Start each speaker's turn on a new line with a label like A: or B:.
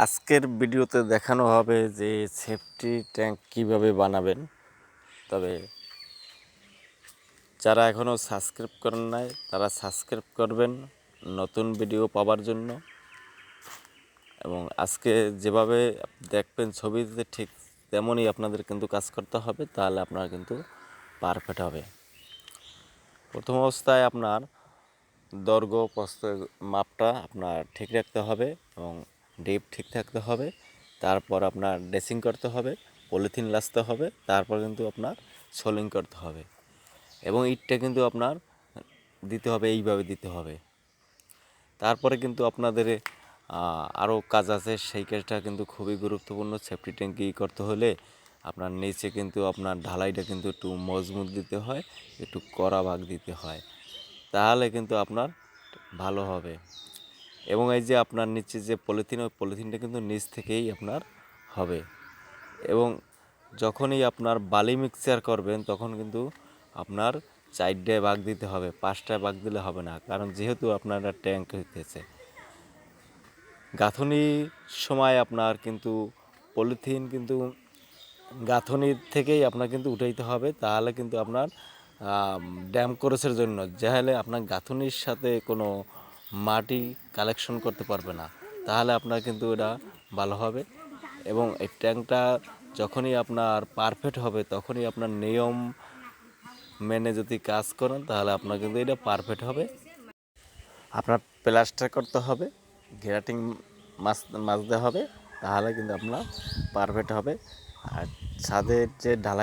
A: আজকের ভিডিওতে দেখানো হবে যে সেফটি ট্যাঙ্ক কিভাবে বানাবেন। তবে যারা এখনও সাবস্ক্রাইব করেন নাই তারা সাবস্ক্রাইব করবেন নতুন ভিডিও পাওয়ার জন্য। এবং আজকে যেভাবে দেখবেন ছবিতে ঠিক তেমনই আপনাদের কিন্তু কাজ করতে হবে, তাহলে আপনার কিন্তু পারফেক্ট হবে। প্রথম অবস্থায় আপনার দৈর্ঘ্য প্রস্থ মাপটা আপনার ঠিক রাখতে হবে এবং ডিপ ঠিক থাকতে হবে। তারপর আপনার ড্রেসিং করতে হবে, পলিথিন লাচতে হবে, তারপর কিন্তু আপনার সোলিং করতে হবে এবং ইটটা কিন্তু আপনার দিতে হবে, এইভাবে দিতে হবে। তারপরে কিন্তু আপনাদের আরও কাজ আছে, সেই কাজটা কিন্তু খুবই গুরুত্বপূর্ণ। সেফটি ট্যাঙ্কি করতে হলে আপনার নিচে কিন্তু আপনার ঢালাইটা কিন্তু একটু মজবুত দিতে হয়, একটু কড়া ভাগ দিতে হয়, তাহলে কিন্তু আপনার ভালো হবে। এবং এই যে আপনার নিচে যে পলিথিন, ওই পলিথিনটা কিন্তু নিচ থেকেই আপনার হবে। এবং যখনই আপনার বালি মিক্সচার করবেন তখন কিন্তু আপনার 4টায় ভাগ দিতে হবে, 5টায় ভাগ দিলে হবে না, কারণ যেহেতু আপনার ট্যাঙ্ক হইতেছে। গাঁথনির সময় আপনার কিন্তু পলিথিন কিন্তু গাঁথনির থেকেই আপনার কিন্তু উঠাইতে হবে, তাহলে কিন্তু আপনার ড্যাম কোর্সের জন্য যাহলে আপনার গাঁথনির সাথে কোনো মাটি কালেকশন করতে পারবে না, তাহলে আপনার কিন্তু এটা ভালো হবে। এবং এই ট্যাঙ্কটা যখনই আপনার পারফেক্ট হবে তখনই আপনার নিয়ম মেনে যদি কাজ করেন তাহলে আপনার কিন্তু এটা পারফেক্ট হবে। আপনার প্লাস্টার করতে হবে, গ্রেটিং মাজতে হবে, তাহলে কিন্তু আপনার পারফেক্ট হবে। আর ছাদের যে ঢালাই